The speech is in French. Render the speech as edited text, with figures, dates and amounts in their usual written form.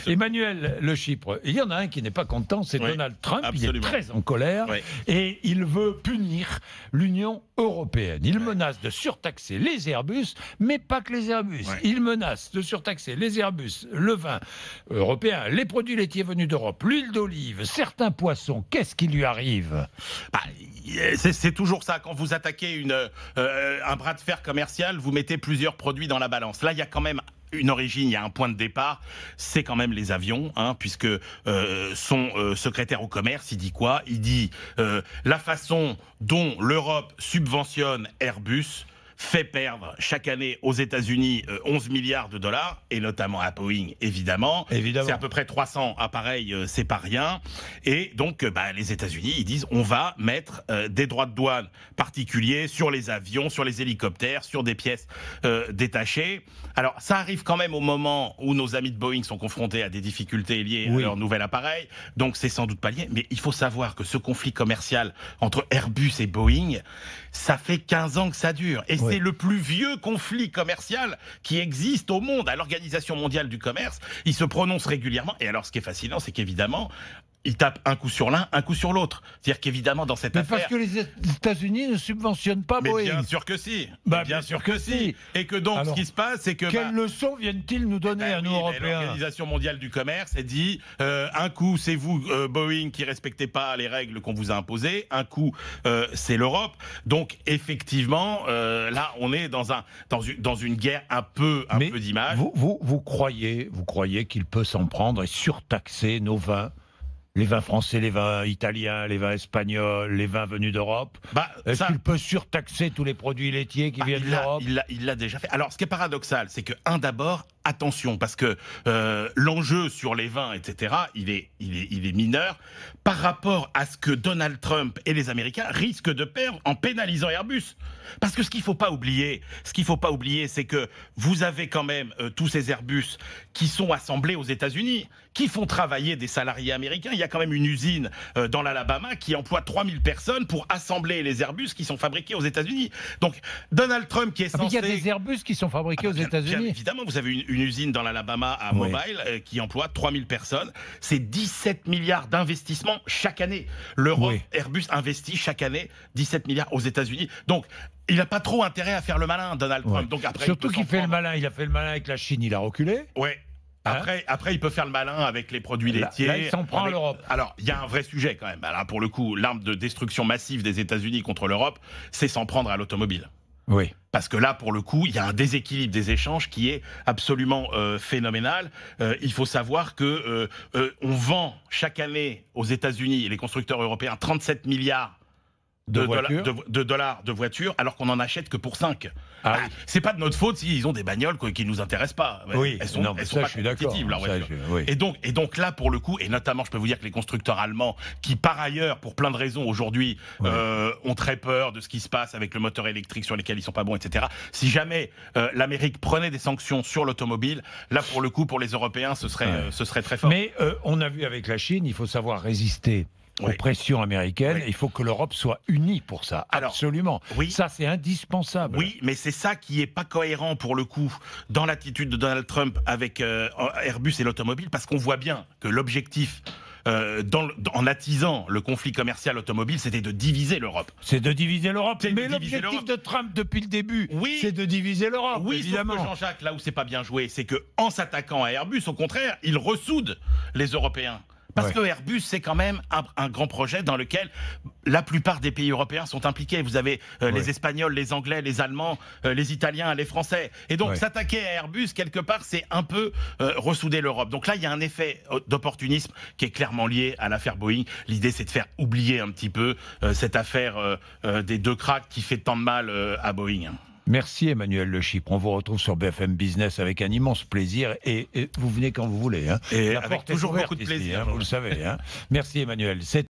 Emmanuel Le Chypre, il y en a un qui n'est pas content, c'est Donald Trump. Absolument. Il est très en colère et il veut punir l'Union européenne. Il menace de surtaxer les Airbus, mais pas que les Airbus. Il menace de surtaxer les Airbus, le vin européen, les produits laitiers venus d'Europe, l'huile d'olive, certains poissons. Qu'est-ce qui lui arrive? C'est toujours ça. Quand vous attaquez un bras de fer commercial, vous mettez plusieurs produits dans la balance. Là, il y a quand même une origine, il y a un point de départ, c'est quand même les avions, puisque son secrétaire au commerce, il dit quoi? Il dit la façon dont l'Europe subventionne Airbus fait perdre chaque année aux États-Unis 11 milliards de dollars, et notamment à Boeing, évidemment. C'est à peu près 300 appareils, c'est pas rien. Et donc, les États-Unis, ils disent on va mettre des droits de douane particuliers sur les avions, sur les hélicoptères, sur des pièces détachées. Alors, ça arrive quand même au moment où nos amis de Boeing sont confrontés à des difficultés liées à leur nouvel appareil. Donc, c'est sans doute pas lié. Mais il faut savoir que ce conflit commercial entre Airbus et Boeing, ça fait 15 ans que ça dure. Et c'est le plus vieux conflit commercial qui existe au monde. À l'Organisation mondiale du commerce, il se prononce régulièrement. Et alors, ce qui est fascinant, c'est qu'évidemment, il tape un coup sur l'un, un coup sur l'autre. C'est-à-dire qu'évidemment, dans cette affaire... parce que les États-Unis ne subventionnent pas Boeing. Bien sûr que si. Bien sûr que si. Et que donc, ce qui se passe, c'est que... Quelles leçons viennent-ils nous donner à nous, Européens? L'Organisation mondiale du commerce a dit un coup, c'est vous, Boeing, qui respectez pas les règles qu'on vous a imposées. Un coup, c'est l'Europe. Donc, effectivement, là, on est dans une guerre un peu d'image. Vous croyez qu'il peut s'en prendre et surtaxer nos vins? Les vins français, les vins italiens, les vins espagnols, les vins venus d'Europe. Est-ce qu'il peut surtaxer tous les produits laitiers qui viennent d'Europe? Il l'a déjà fait. Alors, ce qui est paradoxal, c'est que, d'abord, attention, parce que l'enjeu sur les vins, etc., il est mineur par rapport à ce que Donald Trump et les Américains risquent de perdre en pénalisant Airbus. Parce que ce qu'il ne faut pas oublier, c'est que vous avez quand même tous ces Airbus qui sont assemblés aux États-Unis, qui font travailler des salariés américains. Il y a quand même une usine dans l'Alabama qui emploie 3000 personnes pour assembler les Airbus qui sont fabriqués aux États-Unis. Donc, Donald Trump qui est censé... Il y a des Airbus qui sont fabriqués aux États-Unis. Bien évidemment, vous avez une usine dans l'Alabama à Mobile qui emploie 3000 personnes. C'est 17 milliards d'investissements chaque année. Airbus investit chaque année 17 milliards aux États-Unis. Donc, il n'a pas trop intérêt à faire le malin, Donald Trump. Donc après, surtout qu'il fait le malin. Il a fait le malin avec la Chine, il a reculé. Après, il peut faire le malin avec les produits laitiers. Là, il s'en prend à l'Europe. Alors, il y a un vrai sujet quand même. Là, pour le coup, l'arme de destruction massive des États-Unis contre l'Europe, c'est s'en prendre à l'automobile. Oui. Parce que là, pour le coup, il y a un déséquilibre des échanges qui est absolument phénoménal. Il faut savoir que on vend chaque année aux États-Unis et les constructeurs européens 37 milliards de dollars de voitures, alors qu'on n'en achète que pour 5. C'est pas de notre faute s'ils ont des bagnoles qui ne nous intéressent pas. Elles sont pas compétitives, leurs voitures. Et donc là, pour le coup, et notamment, je peux vous dire que les constructeurs allemands, qui par ailleurs, pour plein de raisons aujourd'hui, ont très peur de ce qui se passe avec le moteur électrique sur lesquels ils sont pas bons, etc. Si jamais l'Amérique prenait des sanctions sur l'automobile, là, pour le coup, pour les Européens, ce serait très fort. Mais on a vu avec la Chine, il faut savoir résister aux pressions américaines. Il faut que l'Europe soit unie pour ça. Absolument. Ça, c'est indispensable. Oui, mais c'est ça qui est pas cohérent pour le coup dans l'attitude de Donald Trump avec Airbus et l'automobile, parce qu'on voit bien que l'objectif en attisant le conflit commercial automobile, c'était de diviser l'Europe. C'est de diviser l'Europe. Mais l'objectif de Trump depuis le début, c'est de diviser l'Europe. Oui, évidemment. Sauf que Jean-Jacques, là où c'est pas bien joué, c'est que en s'attaquant à Airbus, au contraire, il ressoude les Européens. Parce que Airbus, c'est quand même un grand projet dans lequel la plupart des pays européens sont impliqués. Vous avez les Espagnols, les Anglais, les Allemands, les Italiens, les Français. Et donc, s'attaquer à Airbus, quelque part, c'est un peu ressouder l'Europe. Donc là, il y a un effet d'opportunisme qui est clairement lié à l'affaire Boeing. L'idée, c'est de faire oublier un petit peu cette affaire des deux cracks qui fait tant de mal à Boeing. Merci Emmanuel Le Chypre. On vous retrouve sur BFM Business avec un immense plaisir et vous venez quand vous voulez. Et avec toujours beaucoup de plaisir. Vous le savez. Merci Emmanuel.